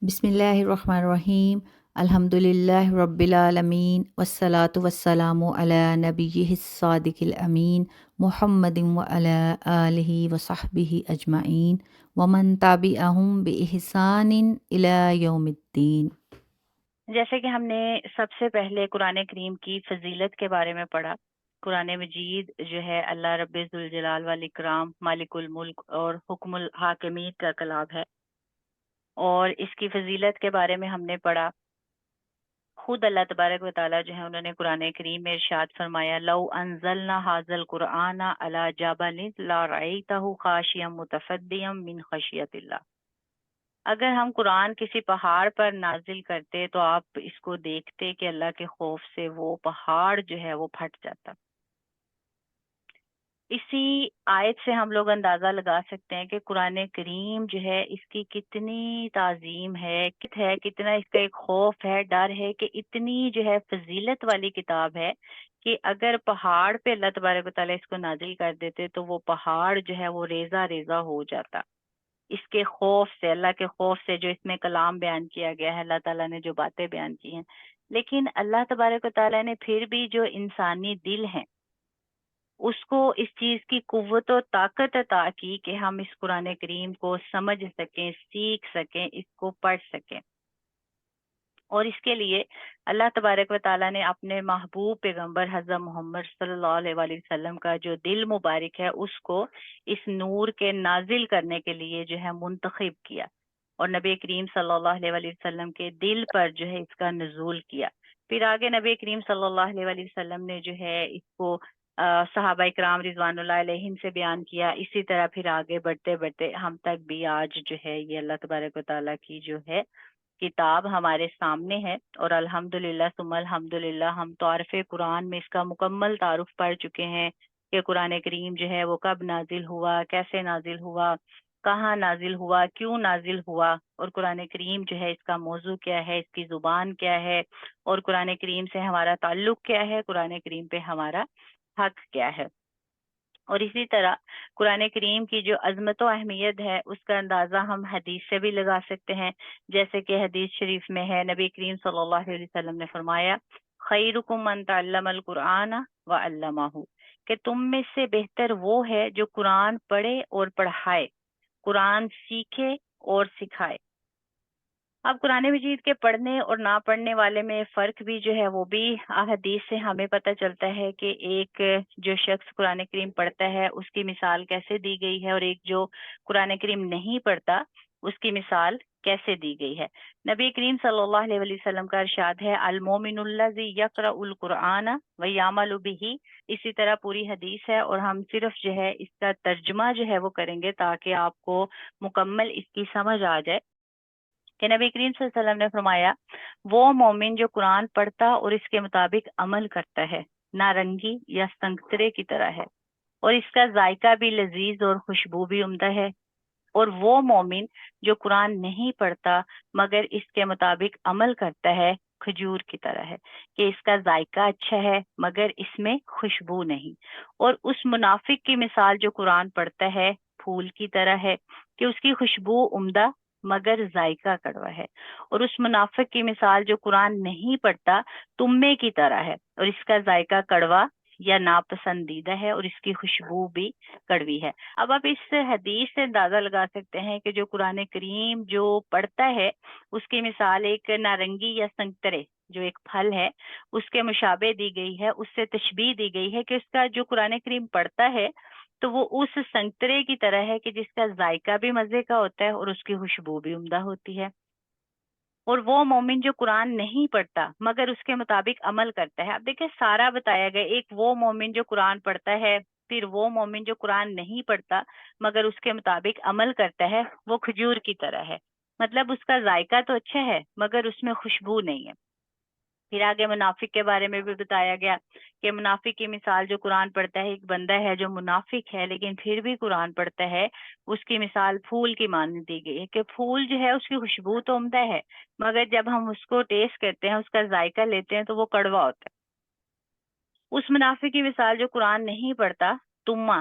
بسم اللہ الرحمن الرحیم، الحمد للہ رب العالمین، والصلاة والسلام علی نبیہ الصادق الامین، محمد وعلی آلہ وصحبہ اجمعین، ومن تبعہم بإحسان الی یوم الدین۔ جیسے کہ ہم نے سب سے پہلے قرآن کریم کی فضیلت کے بارے میں پڑھا۔ قرآن مجید جو ہے اللہ رب ذوالجلال والاکرام مالک الملک اور حکم الحاکمین کا کلام ہے، اور اس کی فضیلت کے بارے میں ہم نے پڑھا۔ خود اللہ تبارک و تعالیٰ جو ہے انہوں نے قرآن کریم میں ارشاد فرمایا، لو انزلنا ھذا القرآن علی جبل لرأیتہ خاشعا متصدعا من خشیۃ اللہ۔ اگر ہم قرآن کسی پہاڑ پر نازل کرتے تو آپ اس کو دیکھتے کہ اللہ کے خوف سے وہ پہاڑ جو ہے وہ پھٹ جاتا۔ اسی آیت سے ہم لوگ اندازہ لگا سکتے ہیں کہ قرآن کریم جو ہے اس کی کتنی تعظیم ہے، کتنا اس کا ایک خوف ہے، ڈر ہے، کہ اتنی جو ہے فضیلت والی کتاب ہے کہ اگر پہاڑ پہ اللہ تبارک و تعالیٰ اس کو نازل کر دیتے تو وہ پہاڑ جو ہے وہ ریزہ ریزہ ہو جاتا، اس کے خوف سے، اللہ کے خوف سے، جو اس میں کلام بیان کیا گیا ہے، اللہ تعالیٰ نے جو باتیں بیان کی ہیں۔ لیکن اللہ تبارک و تعالیٰ نے پھر بھی جو انسانی دل ہیں اس کو اس چیز کی قوت و طاقت عطا کی کہ ہم اس قرآن کریم کو سمجھ سکیں، سیکھ سکیں، اس کو پڑھ سکیں۔ اور اس کے لیے اللہ تبارک و تعالیٰ نے اپنے محبوب پیغمبر حضرت محمد صلی اللہ علیہ وآلہ وسلم کا جو دل مبارک ہے اس کو اس نور کے نازل کرنے کے لیے جو ہے منتخب کیا، اور نبی کریم صلی اللہ علیہ وآلہ وسلم کے دل پر جو ہے اس کا نزول کیا۔ پھر آگے نبی کریم صلی اللہ علیہ وآلہ وسلم نے جو ہے اس کو صحابہ کرام رضوان اللہ علیہم سے بیان کیا، اسی طرح پھر آگے بڑھتے بڑھتے ہم تک بھی آج جو ہے یہ اللہ تبارک و تعالیٰ کی جو ہے کتاب ہمارے سامنے ہے۔ اور الحمدللہ ثم الحمدللہ ہم تعارف قرآن میں اس کا مکمل تعارف پڑھ چکے ہیں کہ قرآن کریم جو ہے وہ کب نازل ہوا، کیسے نازل ہوا، کہاں نازل ہوا، کیوں نازل ہوا، اور قرآن کریم جو ہے اس کا موضوع کیا ہے، اس کی زبان کیا ہے، اور قرآن کریم سے ہمارا تعلق کیا ہے، قرآن کریم پہ ہمارا حق کیا ہے۔ اور اسی طرح قرآن کریم کی جو عظمت و اہمیت ہے اس کا اندازہ ہم حدیث سے بھی لگا سکتے ہیں، جیسے کہ حدیث شریف میں ہے، نبی کریم صلی اللہ علیہ وسلم نے فرمایا، خیرکم من تعلم القرآن وعلمہ، کہ تم میں سے بہتر وہ ہے جو قرآن پڑھے اور پڑھائے، قرآن سیکھے اور سکھائے۔ اب قرآن مجید کے پڑھنے اور نہ پڑھنے والے میں فرق بھی جو ہے وہ بھی احادیث سے ہمیں پتہ چلتا ہے کہ ایک جو شخص قرآن کریم پڑھتا ہے اس کی مثال کیسے دی گئی ہے، اور ایک جو قرآن کریم نہیں پڑھتا اس کی مثال کیسے دی گئی ہے۔ نبی کریم صلی اللہ علیہ وآلہ وسلم کا ارشاد ہے، المومن الذی یقرأ القرآن ویعمل بہ، اسی طرح پوری حدیث ہے، اور ہم صرف جو ہے اس کا ترجمہ جو ہے وہ کریں گے تاکہ آپ کو مکمل اس کی سمجھ آ جائے، کہ نبی کریم صلی اللہ علیہ وسلم نے فرمایا، وہ مومن جو قرآن پڑھتا اور اس کے مطابق عمل کرتا ہے نارنگی یا سنگترے کی طرح ہے، اور اس کا ذائقہ بھی لذیذ اور خوشبو بھی عمدہ ہے۔ اور وہ مومن جو قرآن نہیں پڑھتا مگر اس کے مطابق عمل کرتا ہے کھجور کی طرح ہے، کہ اس کا ذائقہ اچھا ہے مگر اس میں خوشبو نہیں۔ اور اس منافق کی مثال جو قرآن پڑھتا ہے پھول کی طرح ہے، کہ اس کی خوشبو عمدہ مگر ذائقہ کڑوا ہے۔ اور اس منافق کی مثال جو قرآن نہیں پڑھتا تمے کی طرح ہے، اور اس کا ذائقہ کڑوا یا ناپسندیدہ ہے، اور اس کی خوشبو بھی کڑوی ہے۔ اب آپ اس حدیث سے اندازہ لگا سکتے ہیں کہ جو قرآن کریم جو پڑھتا ہے اس کی مثال ایک نارنگی یا سنگترے جو ایک پھل ہے اس کے مشابہ دی گئی ہے، اس سے تشبیہ دی گئی ہے کہ اس کا جو قرآن کریم پڑھتا ہے تو وہ اس سنگترے کی طرح ہے کہ جس کا ذائقہ بھی مزے کا ہوتا ہے اور اس کی خوشبو بھی عمدہ ہوتی ہے۔ اور وہ مومن جو قرآن نہیں پڑھتا مگر اس کے مطابق عمل کرتا ہے، اب دیکھیں سارا بتایا گیا، ایک وہ مومن جو قرآن پڑھتا ہے، پھر وہ مومن جو قرآن نہیں پڑھتا مگر اس کے مطابق عمل کرتا ہے، وہ کھجور کی طرح ہے، مطلب اس کا ذائقہ تو اچھا ہے مگر اس میں خوشبو نہیں ہے۔ پھر آگے منافق کے بارے میں بھی بتایا گیا کہ منافق کی مثال جو قرآن پڑھتا ہے، ایک بندہ ہے جو منافق ہے لیکن پھر بھی قرآن پڑھتا ہے، اس کی مثال پھول کی مانند دی گئی ہے، کہ پھول جو ہے اس کی خوشبو تو عمدہ ہے مگر جب ہم اس کو ٹیسٹ کرتے ہیں، اس کا ذائقہ لیتے ہیں تو وہ کڑوا ہوتا ہے۔ اس منافق کی مثال جو قرآن نہیں پڑھتا تما،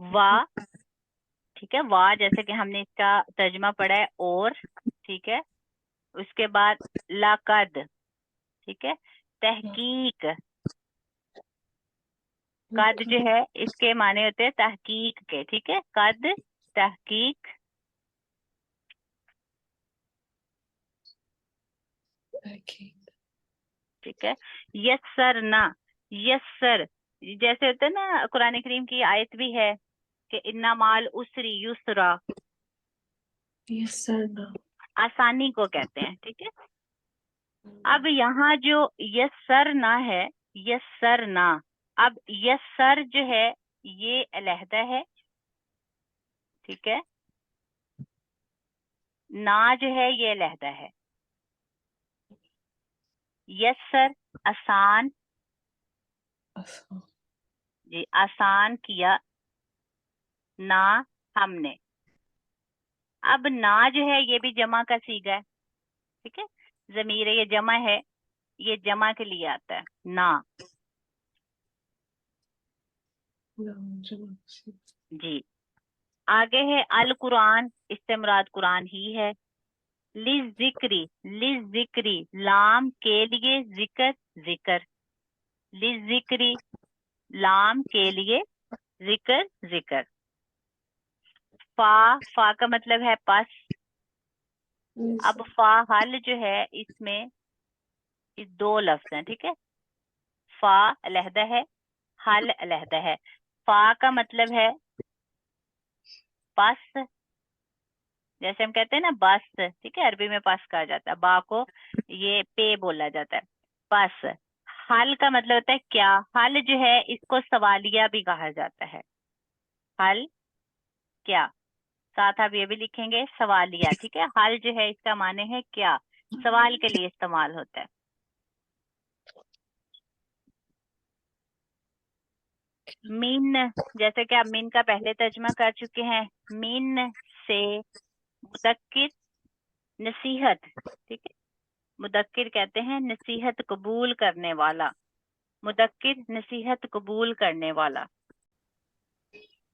وا، ٹھیک ہے، وا جیسے کہ ہم نے اس کا ترجمہ پڑھا ہے اور، ٹھیک ہے، اس کے بعد لقد، ٹھیک ہے، تحقیق، قد جو ہے اس کے معنی ہوتے ہیں تحقیق کے، ٹھیک ہے، قد تحقیق، ٹھیک ہے، یسرنا، یسر جیسے ہوتا ہے نا، قرآن کریم کی آیت بھی ہے کہ انا مال اسری یسرا، یسرنا، آسانی کو کہتے ہیں، ٹھیک ہے۔ اب یہاں جو یسرنا ہے، یسرنا، اب یسر جو ہے یہ علیحدہ ہے، ٹھیک ہے، نا جو ہے یہ علیحدہ ہے۔ یسر آسان، جی آسان کیا، نا ہم نے، اب نا جو ہے یہ بھی جمع کا صیغہ ہے، ٹھیک ہے، ضمیر یہ جمع ہے، یہ جمع کے لیے آتا ہے نا، جی۔ آگے ہے القرآن، اس سے مراد قرآن ہی ہے۔ لِلذِّکْرِ، لِلذِّکْرِ لام کے لیے، ذکر ذکر، لِلذِّکْرِ لام کے لیے، ذکر ذکر۔ فا، فا کا مطلب ہے پس، اب فا حل جو ہے اس میں دو لفظ ہیں، ٹھیک ہے، فا علیحدہ ہے، حل علیحدہ ہے۔ فا کا مطلب ہے پس، جیسے ہم کہتے ہیں نا بس، ٹھیک ہے، عربی میں پس کہا جاتا ہے، با کو یہ پے بولا جاتا ہے، پس۔ حل کا مطلب ہوتا ہے کیا، حل جو ہے اس کو سوالیہ بھی کہا جاتا ہے، حل کیا، ساتھ آپ یہ بھی لکھیں گے سوالیہ، ٹھیک ہے، حل جو ہے اس کا معنی ہے کیا، سوال کے لیے استعمال ہوتا ہے۔ من، جیسے کہ آپ من کا پہلے ترجمہ کر چکے ہیں، من سے مذکر نصیحت، ٹھیک ہے، مذکر کہتے ہیں نصیحت قبول کرنے والا، مذکر نصیحت قبول کرنے والا۔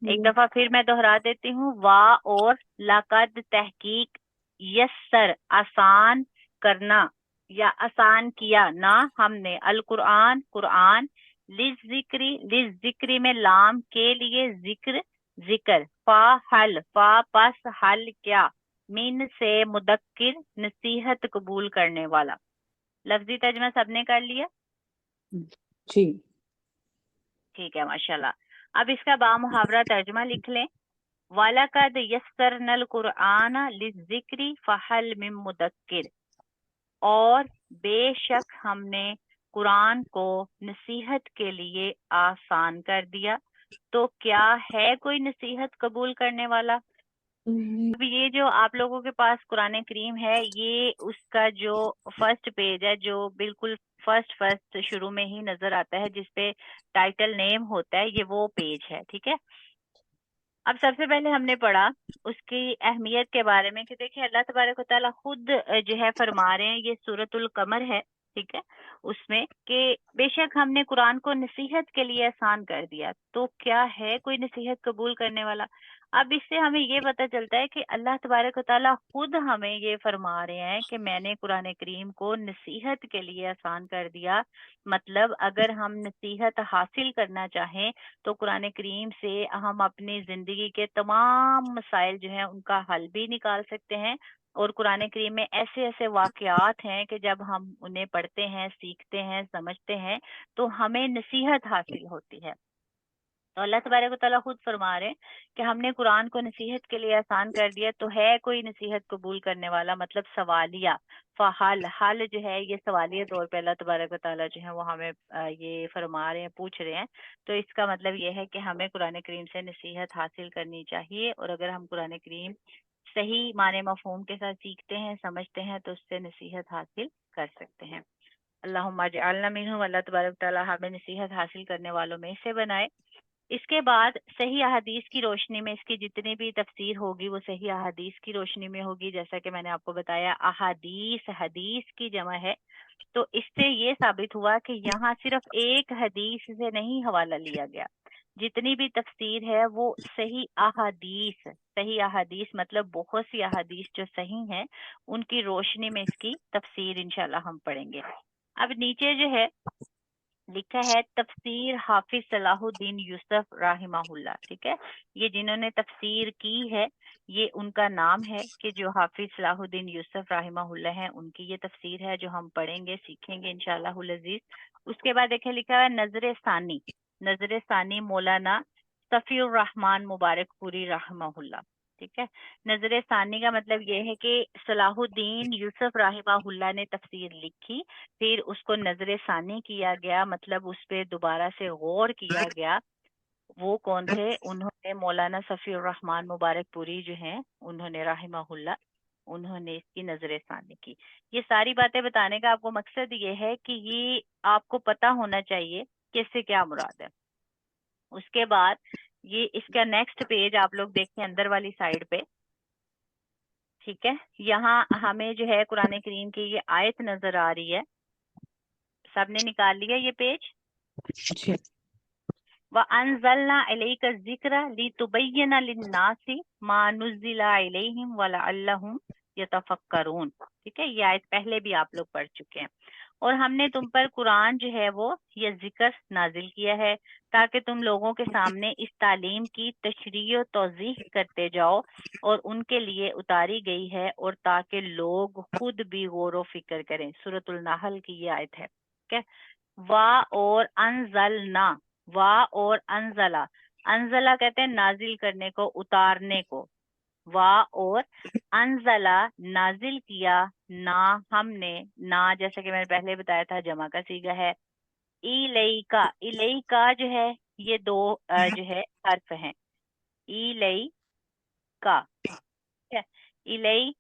ایک دفعہ پھر میں دہرا دیتی ہوں، وا اور لقد تحقیق، یسر آسان کرنا یا آسان کیا، نہ ہم نے، القرآن قرآن، للذکری، للذکری میں لام کے لیے، ذکر ذکر، فا حل، فا پس حل کیا، من سے مذکر نصیحت قبول کرنے والا۔ لفظی ترجمہ سب نے کر لیا؟ جی ٹھیک ہے، ماشاءاللہ۔ اب اس کا بامحاورہ ترجمہ لکھ لیں۔ وَلَقَدْ يَسَّرْنَا الْقُرْآنَ لِلذِّكْرِ فَهَلْ مِن مُدَّكِّرٍ، اور بے شک ہم نے قرآن کو نصیحت کے لیے آسان کر دیا، تو کیا ہے کوئی نصیحت قبول کرنے والا؟ اب یہ جو آپ لوگوں کے پاس قرآن کریم ہے، یہ اس کا جو فرسٹ پیج ہے، جو بالکل فرسٹ شروع میں ہی نظر آتا ہے، جس پہ ٹائٹل نیم ہوتا ہے، یہ وہ پیج ہے، ٹھیک ہے۔ اب سب سے پہلے ہم نے پڑھا اس کی اہمیت کے بارے میں کہ دیکھیں اللہ تبارک و تعالیٰ خود جو ہے فرما رہے ہیں، یہ سورۃ القمر ہے، ٹھیک ہے، اس میں کہ بے شک ہم نے قرآن کو نصیحت کے لیے آسان کر دیا، تو کیا ہے کوئی نصیحت قبول کرنے والا؟ اب اس سے ہمیں یہ پتہ چلتا ہے کہ اللہ تبارک و تعالیٰ خود ہمیں یہ فرما رہے ہیں کہ میں نے قرآن کریم کو نصیحت کے لیے آسان کر دیا۔ مطلب اگر ہم نصیحت حاصل کرنا چاہیں تو قرآن کریم سے ہم اپنی زندگی کے تمام مسائل جو ہیں ان کا حل بھی نکال سکتے ہیں، اور قرآن کریم میں ایسے ایسے واقعات ہیں کہ جب ہم انہیں پڑھتے ہیں، سیکھتے ہیں، سمجھتے ہیں تو ہمیں نصیحت حاصل ہوتی ہے۔ تو اللہ تبارک و تعالیٰ خود فرما رہے ہیں کہ ہم نے قرآن کو نصیحت کے لیے آسان کر دیا، تو ہے کوئی نصیحت قبول کرنے والا؟ مطلب سوالیہ، فحل، حل جو ہے یہ سوالیہ طور پہ اللہ تبارک و تعالیٰ جو ہے وہ ہمیں یہ فرما رہے ہیں، پوچھ رہے ہیں۔ تو اس کا مطلب یہ ہے کہ ہمیں قرآن کریم سے نصیحت حاصل کرنی چاہیے، اور اگر ہم قرآن کریم صحیح معنی مفہوم کے ساتھ سیکھتے ہیں، سمجھتے ہیں، تو اس سے نصیحت حاصل کر سکتے ہیں۔ اللہم اجعلنا منہم، اللہ تبارک و تعالیٰ ہمیں نصیحت حاصل کرنے والوں میں سے بنائے۔ اس کے بعد صحیح احادیث کی روشنی میں اس کی جتنی بھی تفسیر ہوگی وہ صحیح احادیث کی روشنی میں ہوگی، جیسا کہ میں نے آپ کو بتایا احادیث حدیث کی جمع ہے، تو اس سے یہ ثابت ہوا کہ یہاں صرف ایک حدیث سے نہیں حوالہ لیا گیا جتنی بھی تفسیر ہے وہ صحیح احادیث مطلب بہت سی احادیث جو صحیح ہیں ان کی روشنی میں اس کی تفسیر انشاءاللہ ہم پڑھیں گے. اب نیچے جو ہے لکھا ہے تفسیر حافظ صلاح الدین یوسف رحمہ اللہ. ٹھیک ہے, یہ جنہوں نے تفسیر کی ہے یہ ان کا نام ہے کہ جو حافظ صلاح الدین یوسف رحمہ اللہ ہیں, ان کی یہ تفسیر ہے جو ہم پڑھیں گے سیکھیں گے انشاءاللہ العزیز. اس کے بعد دیکھیں لکھا ہے نظر ثانی مولانا صفی الرحمان مبارک پوری رحمہ اللہ. ٹھیک ہے, نظر ثانی کا مطلب یہ ہے کہ صلاح الدین یوسف رحمہ اللہ نے تفسیر لکھی, پھر اس کو نظر ثانی کیا گیا, مطلب اس پہ دوبارہ سے غور کیا گیا. وہ کون تھے؟ انہوں نے مولانا صفی الرحمان مبارک پوری جو ہیں انہوں نے رحمہ اللہ انہوں نے اس کی نظر ثانی کی. یہ ساری باتیں بتانے کا آپ کو مقصد یہ ہے کہ یہ آپ کو پتا ہونا چاہیے کہ اس سے کیا مراد ہے. اس کے بعد یہ اس کا نیکسٹ پیج آپ لوگ دیکھیں اندر والی سائڈ پہ. ٹھیک ہے, یہاں ہمیں جو ہے قرآن کریم کی یہ آیت نظر آ رہی ہے. سب نے نکال لیا یہ پیج؟ جی. وَأَنزَلْنَا إِلَيْكَ الذِّكْرَ لِتُبَيِّنَ لِلنَّاسِ مَا نُزِّلَ إِلَيْهِمْ وَلَعَلَّهُمْ يَتَفَكَّرُونَ. ٹھیک ہے, یہ آیت پہلے بھی آپ لوگ پڑھ چکے ہیں. اور ہم نے تم پر قرآن جو ہے وہ یہ ذکر نازل کیا ہے تاکہ تم لوگوں کے سامنے اس تعلیم کی تشریح و توضیح کرتے جاؤ, اور ان کے لیے اتاری گئی ہے اور تاکہ لوگ خود بھی غور و فکر کریں. سورۃ النحل کی یہ آیت ہے. ٹھیک ہے, وا اور انزلنا, وا اور انزلہ, انزلہ کہتے ہیں نازل کرنے کو, اتارنے کو. وا اور انزلہ نازل کیا, نا ہم نے, نا جیسے کہ میں نے پہلے بتایا تھا جمع کا صیغہ ہے. الیکا, الیکا جو ہے یہ دو جو ہے حرف ہیں. الیکا, ٹھیک ہے, الی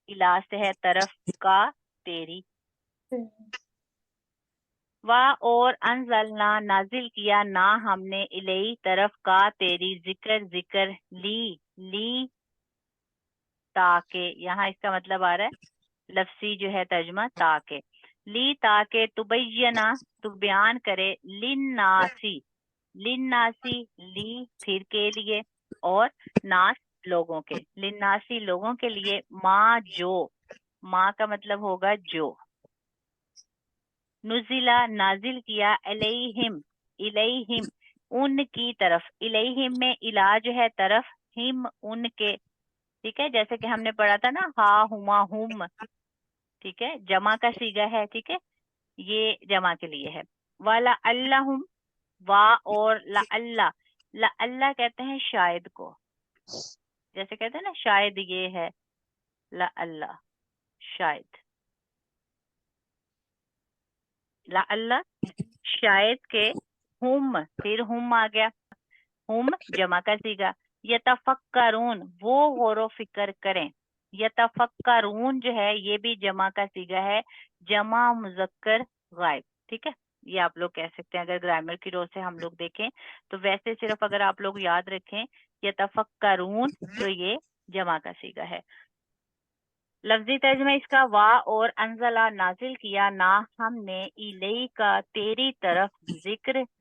الا سے ہے طرف, کا تیری. وا اور انزلنا نازل کیا, نا ہم نے, الی طرف, کا تیری, ذکر لی تاکہ, یہاں اس کا مطلب آ رہا ہے لفظی جو ہے ترجمہ تاکہ, لی تاکہ, تبینا تو بیان کرے, للناسی لی پھر کے لیے, اور ناس لوگوں کے, للناسی لوگوں کے لیے, ما جو, ما کا مطلب ہوگا جو, نزلہ نازل کیا, الیہم ان کی طرف, الیہم میں الا جو ہے طرف, ہم ان کے. ٹھیک ہے, جیسے کہ ہم نے پڑھا تھا نا ہا ہما ہم. ٹھیک ہے, جمع کا صیغہ ہے. ٹھیک ہے, یہ جمع کے لیے ہے. والا اللہ, وا اور لا اللہ کہتے ہیں شاید کو, جیسے کہتے ہیں نا شاید یہ ہے, لا اللہ شاید, لا اللہ شاید کے, ہم پھر ہم آ گیا, ہم جمع کا صیغہ. یتفکرون وہ غور و فکر کریں, یتفکرون جو ہے یہ بھی جمع کا صیغہ ہے, جمع مذکر غائب. ٹھیک ہے, یہ آپ لوگ کہہ سکتے ہیں اگر گرامر کی رو سے ہم لوگ دیکھیں تو. ویسے صرف اگر آپ لوگ یاد رکھیں یتفکرون تو یہ جمع کا صیغہ ہے. لفظی ترجمہ اس کا, وا اور انزلہ نازل کیا, نا ہم نے, الی کا تیری طرف,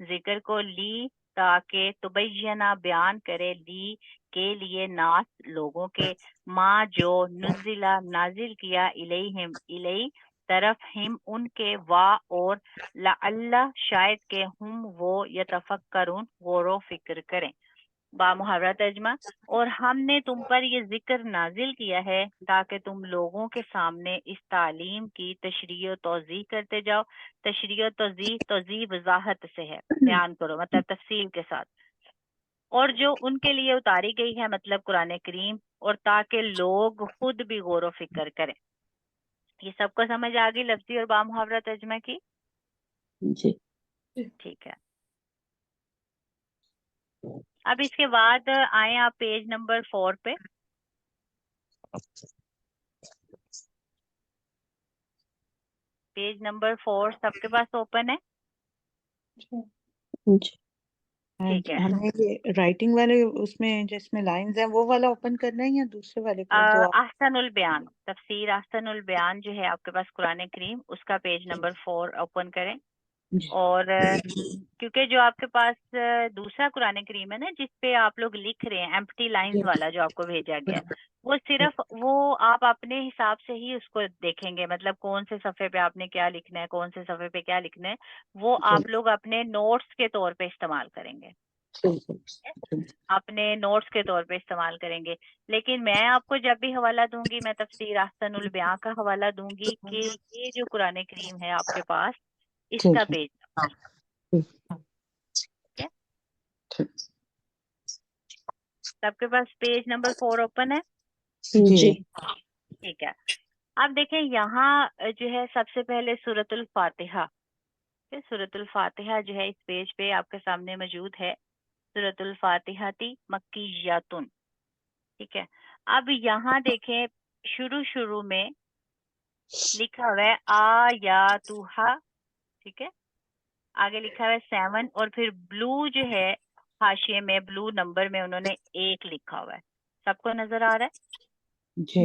ذکر کو, لی تاکہ, تبینہ بیان کرے, لی کے لیے, ناس لوگوں کے, ما جو, نزلہ نازل کیا, الیہم الی طرف, ہم ان کے, وا اور لعلہ شاید کے, ہم وہ, یتفکرون غور و فکر کریں. با محاورہ ترجمہ, اور ہم نے تم پر یہ ذکر نازل کیا ہے تاکہ تم لوگوں کے سامنے اس تعلیم کی تشریح و توضیح کرتے جاؤ. تشریح و توضیح وضاحت سے ہے, بیان کرو مطلب تفصیل کے ساتھ. اور جو ان کے لیے اتاری گئی ہے مطلب قرآن کریم, اور تاکہ لوگ خود بھی غور و فکر کریں. یہ سب کو سمجھ آ گئی لفظی اور با محاورہ ترجمہ کی؟ جی. ٹھیک ہے. اب اس کے بعد آئیں آپ پیج نمبر 4 پہ. پیج نمبر 4 سب کے پاس اوپن ہے؟ جی. ٹھیک ہے. ہمیں یہ رائٹنگ والے اس میں جس میں لائنز ہیں وہ والا اوپن کرنا ہے یا دوسرے والے کو جو آپ احسن البیان, تفسیر احسن البیان جو ہے آپ کے پاس قرآن کریم, اس کا پیج نمبر 4 اوپن کریں. جی اور کیونکہ جو آپ کے پاس دوسرا قرآن کریم ہے نا جس پہ آپ لوگ لکھ رہے ہیں ایمپٹی لائنز والا جو آپ کو بھیجا گیا ہے، وہ صرف وہ آپ اپنے حساب سے ہی اس کو دیکھیں گے، مطلب کون سے صفحے پہ آپ نے کیا لکھنا ہے، کون سے صفحے پہ کیا لکھنا ہے، وہ آپ لوگ اپنے نوٹس کے طور پہ استعمال کریں گے، اپنے نوٹس کے طور پہ استعمال کریں گے۔ لیکن میں آپ کو جب بھی حوالہ دوں گی، میں تفسیر احسن البیاں کا حوالہ دوں گی کہ یہ جو قرآن کریم ہے آپ کے پاس، اس کا پیج ٹھیک ہے، سب کے پاس پیج نمبر 4 اوپن ہے، جی ٹھیک ہے۔ اب دیکھیں یہاں جو ہے سب سے پہلے سورۃ الفاتحہ، سورۃ الفاتحہ جو ہے اس پیج پہ آپ کے سامنے موجود ہے، سورۃ الفاتحہ مکیۃ، ٹھیک ہے۔ اب یہاں دیکھیں شروع میں لکھا ہوا ہے آیاتہا، ٹھیک ہے، آگے لکھا ہوا ہے 7، اور پھر بلو جو ہے حاشیے میں بلو نمبر میں انہوں نے 1 لکھا ہوا ہے، سب کو نظر آ رہا ہے؟ جی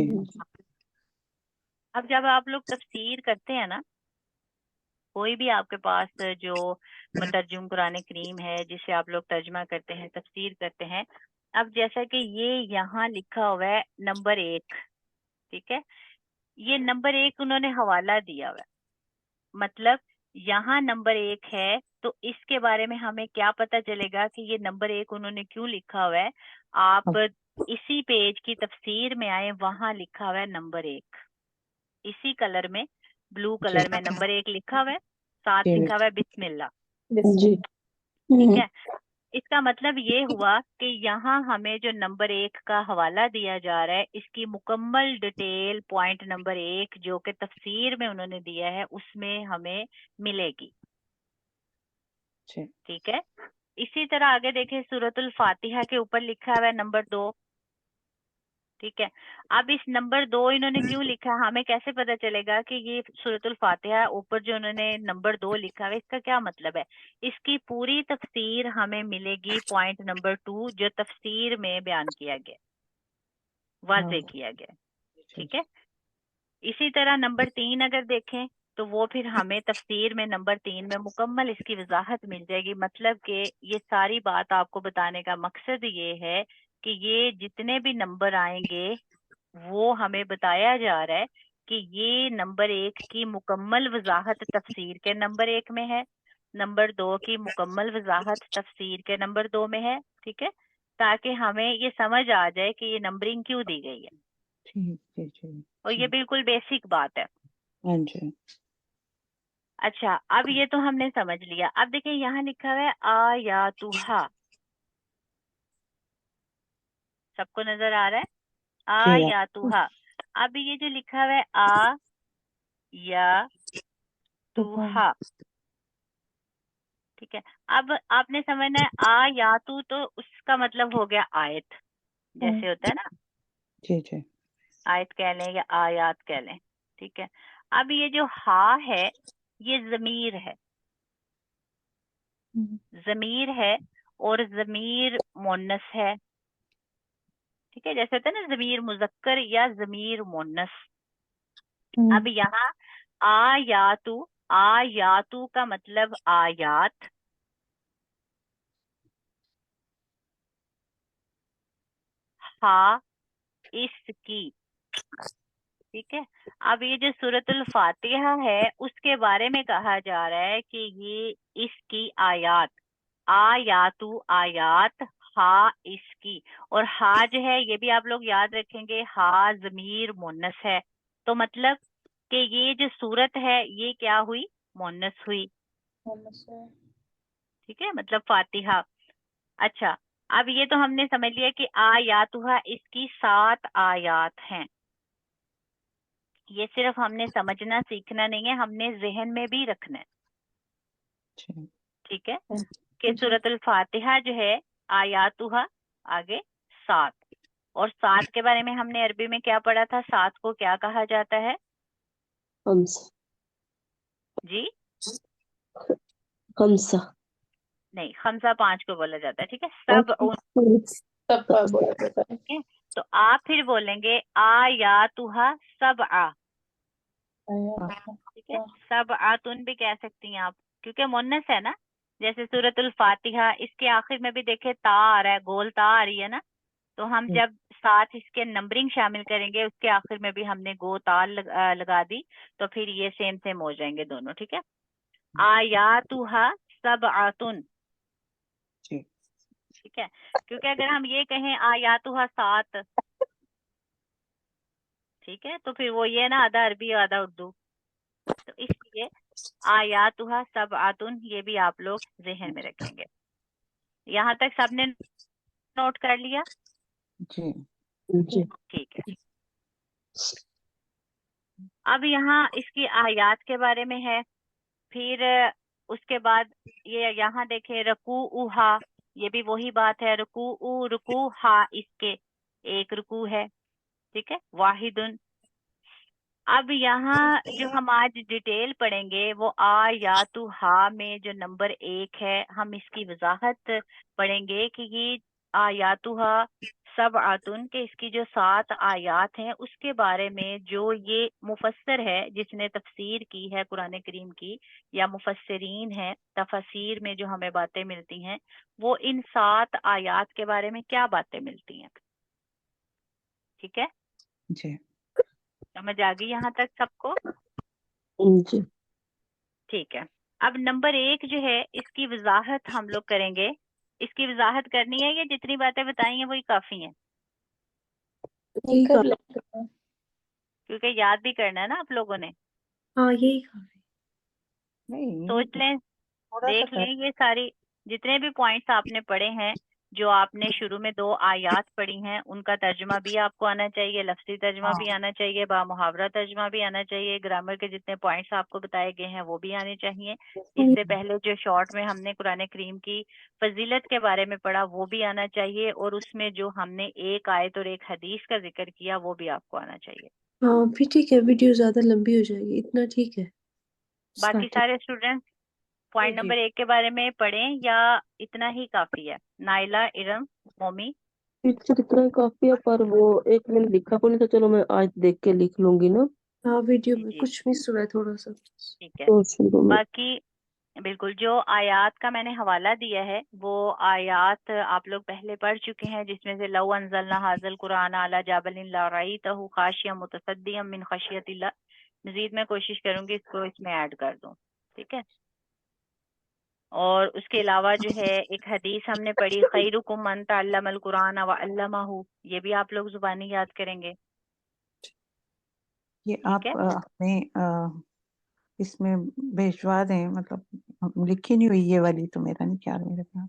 اب جب آپ لوگ تفسیر کرتے ہیں نا، کوئی بھی آپ کے پاس جو مترجم قرآن کریم ہے جسے آپ لوگ ترجمہ کرتے ہیں، تفسیر کرتے ہیں، اب جیسا کہ یہ یہاں لکھا ہوا ہے نمبر 1، ٹھیک ہے، یہ نمبر 1 انہوں نے حوالہ دیا ہوا ہے، مطلب یہاں نمبر 1 ہے تو اس کے بارے میں ہمیں کیا پتا چلے گا کہ یہ نمبر 1 انہوں نے کیوں لکھا ہوا ہے؟ آپ اسی پیج کی تفسیر میں آئے، وہاں لکھا ہوا ہے نمبر 1، اسی کلر میں بلو کلر میں نمبر 1 لکھا ہوا ہے، ساتھ لکھا ہوا ہے بسم اللہ، جی ٹھیک ہے۔ اس کا مطلب یہ ہوا کہ یہاں ہمیں جو نمبر 1 کا حوالہ دیا جا رہا ہے، اس کی مکمل ڈیٹیل پوائنٹ نمبر 1 جو کہ تفسیر میں انہوں نے دیا ہے اس میں ہمیں ملے گی، ٹھیک ہے۔ اسی طرح آگے دیکھیں سورۃ الفاتحہ کے اوپر لکھا ہوا ہے نمبر 2، ٹھیک ہے۔ اب اس نمبر 2 انہوں نے کیوں لکھا، ہمیں کیسے پتا چلے گا کہ یہ سورۃ الفاتحہ اوپر جو انہوں نے نمبر 2 لکھا ہے اس کا کیا مطلب ہے؟ اس کی پوری تفسیر ہمیں ملے گی پوائنٹ نمبر 2 جو تفسیر میں بیان کیا گیا، واضح کیا گیا، ٹھیک ہے۔ اسی طرح نمبر 3 اگر دیکھیں تو وہ پھر ہمیں تفسیر میں نمبر 3 میں مکمل اس کی وضاحت مل جائے گی، مطلب کہ یہ ساری بات آپ کو بتانے کا مقصد یہ ہے کہ یہ جتنے بھی نمبر آئیں گے وہ ہمیں بتایا جا رہا ہے کہ یہ نمبر 1 کی مکمل وضاحت تفسیر کے نمبر 1 میں ہے، نمبر 2 کی مکمل وضاحت تفسیر کے نمبر 2 میں ہے، ٹھیک ہے، تاکہ ہمیں یہ سمجھ آ جائے کہ یہ نمبرنگ کیوں دی گئی ہے، اور یہ بالکل بیسک بات ہے۔ اچھا اب یہ تو ہم نے سمجھ لیا، اب دیکھیں یہاں لکھا ہوا ہے آیاتہا، سب کو نظر آ رہا ہے آیاتہا، اب یہ جو لکھا ہوا ہے آیاتہا، ٹھیک ہے، اب آپ نے سمجھنا ہے آیاتو تو اس کا مطلب ہو گیا آیت، جیسے ہوتا ہے نا آیت کہہ لیں یا آیات کہہ لیں، ٹھیک ہے۔ اب یہ جو ہا ہے یہ ضمیر ہے، ضمیر ہے اور ضمیر مونس ہے، ٹھیک ہے، جیسے ہوتا ہے نا ضمیر مذکر یا ضمیر مونس۔ اب یہاں آیاتو کا مطلب آیات، ہا اس کی، ٹھیک ہے۔ اب یہ جو سورۃ الفاتحہ ہے اس کے بارے میں کہا جا رہا ہے کہ یہ اس کی آیات، آیاتو آیات، ہا اس کی، اور ہا جو ہے یہ بھی آپ لوگ یاد رکھیں گے، ہا ضمیر مونس ہے، تو مطلب کہ یہ جو سورت ہے یہ کیا ہوئی؟ مونس ہوئی، ٹھیک ہے، مطلب فاتحہ۔ اچھا اب یہ تو ہم نے سمجھ لیا کہ آیاتہا اس کی 7 آیات ہیں، یہ صرف ہم نے سمجھنا سیکھنا نہیں ہے، ہم نے ذہن میں بھی رکھنا ہے، ٹھیک ہے، کہ سورۃ الفاتحہ جو ہے آیاتہا آگے 7، اور 7 کے بارے میں ہم نے عربی میں کیا پڑھا تھا؟ 7 کو کیا کہا جاتا ہے؟ جی خمسہ نہیں، خمسہ 5 کو بولا جاتا ہے، ٹھیک ہے، سب سب کا بولا جاتا ہے۔ ٹھیک ہے؟ تو آپ پھر بولیں گے آیاتہا سبع، ٹھیک ہے، سبعۃ بھی کہہ سکتی ہیں آپ، کیونکہ مونس ہے نا. جیسے سورۃ الفاتحہ اس کے آخر میں بھی دیکھے تا آ رہا ہے، گول تا آ رہی ہے نا. تو ہم جب ساتھ اس کے نمبرنگ شامل کریں گے اس کے آخر میں بھی ہم نے گو تا لگا دی تو پھر یہ سیم سیم ہو جائیں گے دونوں. ٹھیک ہے. آیاتھا سبعۃ. جی ٹھیک ہے. کیونکہ اگر ہم یہ کہیں آیاتھا 7، ٹھیک ہے، تو پھر وہ یہ نا آدھا عربی آدھا اردو. تو اس لیے آیاتھا سبعۃ یہ بھی آپ لوگ ذہن میں رکھیں گے. یہاں تک سب نے نوٹ کر لیا؟ جی جی ٹھیک ہے. اب یہاں اس کی آیات کے بارے میں ہے. پھر اس کے بعد یہ یہاں دیکھیں رکوعہا، یہ بھی وہی بات ہے. رکوعہا اس کے ایک رکوع ہے. ٹھیک ہے. واحدن. اب یہاں جو ہم آج ڈیٹیل پڑھیں گے وہ آیاتھا میں جو نمبر 1 ہے ہم اس کی وضاحت پڑھیں گے کہ یہ آیاتھا سبعۃ کہ اس کی جو 7 آیات ہیں اس کے بارے میں جو یہ مفسر ہے جس نے تفسیر کی ہے قرآن کریم کی، یا مفسرین ہیں تفسیر میں جو ہمیں باتیں ملتی ہیں، وہ ان 7 آیات کے بارے میں کیا باتیں ملتی ہیں. ٹھیک ہے. جی سمجھ آ گئی یہاں تک سب کو؟ جی ٹھیک ہے. اب نمبر 1 جو ہے اس کی وضاحت ہم لوگ کریں گے. اس کی وضاحت کرنی ہے یا جتنی باتیں بتائی ہیں وہی کافی ہیں؟ یہی کر لیتے ہیں. کیونکہ یاد بھی کرنا ہے نا آپ لوگوں نے. ہاں یہی کافی. نہیں سوچ لیں، تھوڑا سا دیکھ لیں یہ ساری جتنے بھی پوائنٹس آپ نے پڑھے ہیں، جو آپ نے شروع میں 2 آیات پڑھی ہیں ان کا ترجمہ بھی آپ کو آنا چاہیے، لفظی ترجمہ بھی آنا چاہیے، با محاورہ ترجمہ بھی آنا چاہیے، گرامر کے جتنے پوائنٹس آپ کو بتائے گئے ہیں وہ بھی آنے چاہیے. اس سے پہلے جو شارٹ میں ہم نے قرآن کریم کی فضیلت کے بارے میں پڑھا وہ بھی آنا چاہیے، اور اس میں جو ہم نے ایک آیت اور ایک حدیث کا ذکر کیا وہ بھی آپ کو آنا چاہیے. ہاں پھر ٹھیک ہے، ویڈیو زیادہ لمبی ہو جائے گی، اتنا ٹھیک ہے. باقی اسٹارٹنگ. سارے اسٹوڈنٹس پوائنٹ جی نمبر 1 کے بارے میں پڑھیں یا اتنا ہی کافی ہے؟ نائلہ، ارم، مومی. ٹیچر اتنا ہی کافی ہے، پر وہ ایک میں نے لکھا کو نہیں تھا، چلو میں آج دیکھ کے لکھ لوں گی نا. ہاں ویڈیو جی میں جی کچھ مس ہوا ہے تھوڑا سا. ٹھیک ہے. تو شروع میں باقی بالکل جو آیات کا میں نے حوالہ دیا ہے وہ آیات آپ لوگ پہلے پڑھ چکے ہیں، جس میں سے لو انزلنا ھذا القرآن علی جبل لرأیتہ خاشعا متصدعا من خشیۃ اللہ. مزید میں کوشش کروں گی اس کو اس میں ایڈ کر دوں. ٹھیک ہے. اور اس کے علاوہ جو ہے ایک حدیث ہم نے پڑھی، خیرکم من تعلم القرآن وعلمہ، یہ بھی آپ لوگ زبانی یاد کریں گے. یہ ٹھیک ہے. آپ ہمیں اس میں بھیجوا دیں، مطلب لکھی نہیں ہوئی یہ والی تو میرا نہیں خیال میرے پاس.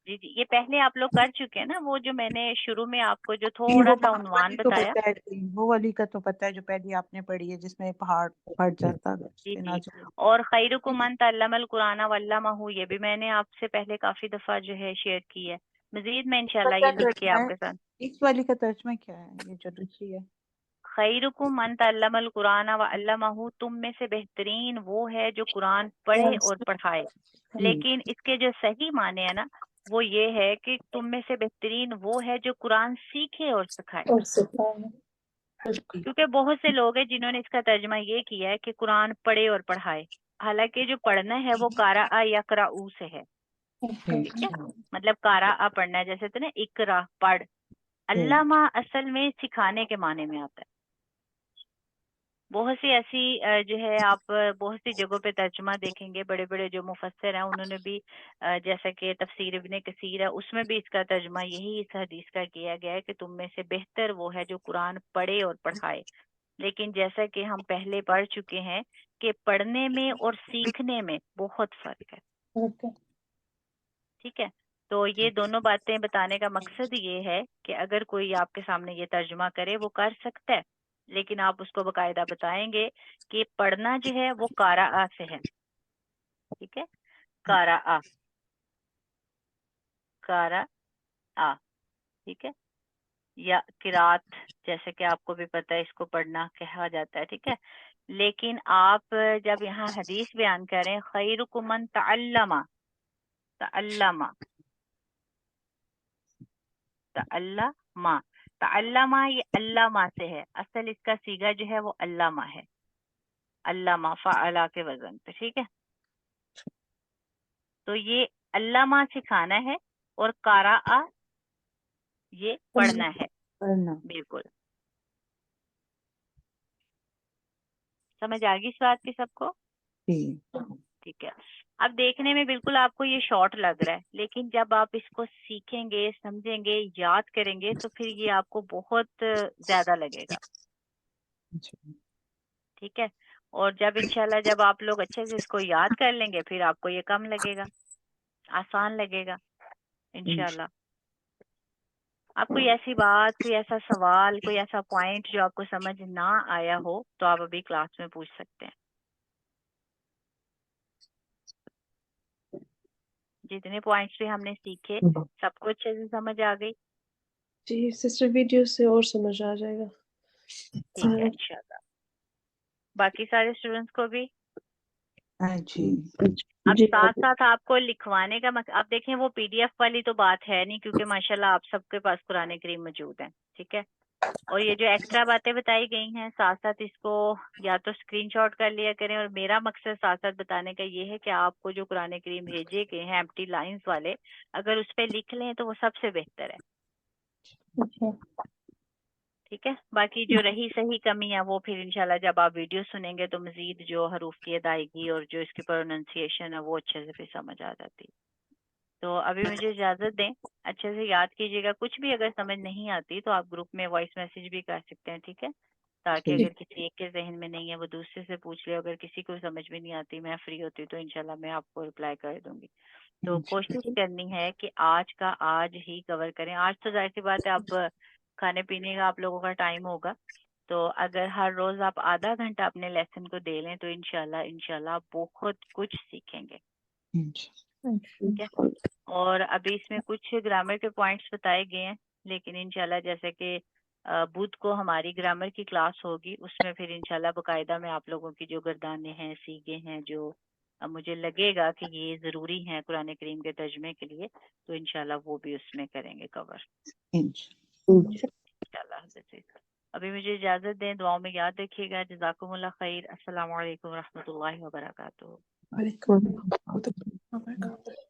جی جی یہ پہلے آپ لوگ کر چکے ہیں نا، وہ جو میں نے شروع میں آپ کو جو جی تھوڑا وہ سا پہاڑ عنوان والی تو بتایا. پتہ ہے جی، وہ والی کا تو پتہ ہے جو پہلی آپ نے پڑھی ہے جس میں پہاڑ پھٹ جاتا ہے اس جی پہ جی. نازل. اور خیرکم من تعلم القرآن وعلمہ یہ بھی میں نے آپ سے پہلے کافی دفعہ جو ہے شیئر کی ہے. مزید میں انشاءاللہ کیا یہ لکھ کے ترجمہ آپ ہے کے ساتھ. اس والی کا ترجمہ کیا ہے یہ جو لکھی ہے؟ خیرکم من تعلم القرآن وعلمہ، تم میں سے بہترین وہ ہے جو قرآن پڑھے اور پڑھائے. لیکن اس کے جو صحیح معنی ہے نا وہ یہ ہے کہ تم میں سے بہترین وہ ہے جو قرآن سیکھے اور سکھائے. اور سکھائے. کیونکہ بہت سے لوگ ہیں جنہوں نے اس کا ترجمہ یہ کیا ہے کہ قرآن پڑھے اور پڑھائے، حالانکہ جو پڑھنا ہے وہ قارأ یقرأ سے ہے. ٹھیک ہے. مطلب قارأ پڑھنا ہے، جیسے تو نا اقرا پڑھ. علامہ اصل میں سکھانے کے معنی میں آتا ہے. بہت سی ایسی جو ہے آپ بہت سی جگہوں پہ ترجمہ دیکھیں گے، بڑے بڑے جو مفسر ہیں انہوں نے بھی جیسا کہ تفسیر ابن کثیر ہے اس میں بھی اس کا ترجمہ یہی اس حدیث کا کیا گیا ہے کہ تم میں سے بہتر وہ ہے جو قرآن پڑھے اور پڑھائے. لیکن جیسا کہ ہم پہلے پڑھ چکے ہیں کہ پڑھنے میں اور سیکھنے میں بہت فرق ہے. ٹھیک ہے. تو یہ دونوں باتیں بتانے کا مقصد یہ ہے کہ اگر کوئی آپ کے سامنے یہ ترجمہ کرے وہ کر سکتا ہے، لیکن آپ اس کو باقاعدہ بتائیں گے کہ پڑھنا جو ہے وہ قارأ سے ہے. ٹھیک ہے. قارأ قارأ. ٹھیک ہے. یا قرات جیسے کہ آپ کو بھی پتہ ہے اس کو پڑھنا کہا جاتا ہے. ٹھیک ہے. لیکن آپ جب یہاں حدیث بیان کریں خیرکم من تعلم، تعلم تعلم تعلم یہ علامہ سے ہے، اصل اس کا صیغہ جو ہے وہ علامہ ہے، علامہ فعلا کے وزن پہ. ٹھیک ہے. تو یہ علامہ سکھانا ہے اور قرأ یہ پڑھنا ہے. پڑھنا. بالکل سمجھ آ گئی اس بات کی سب کو؟ جی. ٹھیک ہے. اب دیکھنے میں بالکل آپ کو یہ شارٹ لگ رہا ہے، لیکن جب آپ اس کو سیکھیں گے، سمجھیں گے، یاد کریں گے تو پھر یہ آپ کو بہت زیادہ لگے گا. ٹھیک ہے. اور جب انشاءاللہ جب آپ لوگ اچھے سے اس کو یاد کر لیں گے پھر آپ کو یہ کم لگے گا، آسان لگے گا انشاءاللہ. آپ کوئی ایسی بات، کوئی ایسا سوال، کوئی ایسا پوائنٹ جو آپ کو سمجھ نہ آیا ہو تو آپ ابھی کلاس میں پوچھ سکتے ہیں. جتنے پوائنٹس بھی ہم نے سیکھے سب کو اچھے سے سمجھ آ گئی؟ جی سسٹر ویڈیو سے اور سمجھ آ جائے گا. ٹھیک ہے انشاءاللہ. باقی سارے اسٹوڈنٹس کو بھی ہاں جی. اب جی ساتھ ساتھ آپ کو لکھوانے کا اب دیکھیں وہ پی ڈی ایف والی تو بات ہے نہیں کیونکہ ماشاءاللہ آپ سب کے پاس قرآن کریم موجود ہے. ٹھیک ہے. اور یہ جو ایکسٹرا باتیں بتائی گئی ہیں ساتھ ساتھ اس کو یا تو اسکرین شاٹ کر لیا کریں، اور میرا مقصد ساتھ ساتھ بتانے کا یہ ہے کہ آپ کو جو قرآن کریم بھیجے گئے ہیں ایمپٹی لائنز والے اگر اس پہ لکھ لیں تو وہ سب سے بہتر ہے. ٹھیک ہے. باقی جو رہی صحیح کمی ہے وہ پھر انشاءاللہ جب آپ ویڈیو سنیں گے تو مزید جو حروف کی ادائیگی اور جو اس کی پروننسیشن ہے وہ اچھے سے پھر سمجھ آ جاتی. تو ابھی مجھے اجازت دیں، اچھے سے یاد کیجیے گا. کچھ بھی اگر سمجھ نہیں آتی تو آپ گروپ میں وائس میسج بھی کر سکتے ہیں. ٹھیک ہے. تاکہ اگر کسی ایک کے ذہن میں نہیں ہے وہ دوسرے سے پوچھ لے. اگر کسی کو سمجھ میں نہیں آتی میں فری ہوتی تو انشاءاللہ میں آپ کو رپلائی کر دوں گی. تو کوشش کرنی ہے کہ آج کا آج ہی کور کریں. آج تو ظاہر سی بات ہے اب کھانے پینے کا آپ لوگوں کا ٹائم ہوگا، تو اگر ہر روز آپ آدھا گھنٹہ اپنے لیسن کو دے لیں تو انشاءاللہ آپ بہت کچھ سیکھیں گے. ٹھیک ہے. اور ابھی اس میں کچھ گرامر کے پوائنٹس بتائے گئے ہیں، لیکن انشاءاللہ جیسے کہ بدھ کو ہماری گرامر کی کلاس ہوگی، اس میں پھر انشاءاللہ باقاعدہ میں آپ لوگوں کی جو گردانے ہیں، سیگے ہیں، جو مجھے لگے گا کہ یہ ضروری ہیں قرآن کریم کے ترجمے کے لیے، تو انشاءاللہ وہ بھی اس میں کریں گے کور انشاءاللہ. ابھی مجھے اجازت دیں، دعاؤں میں یاد رکھیے گا. جزاکم اللہ خیر. السلام علیکم ورحمۃ اللہ وبرکاتہ. وعلیکم السلام.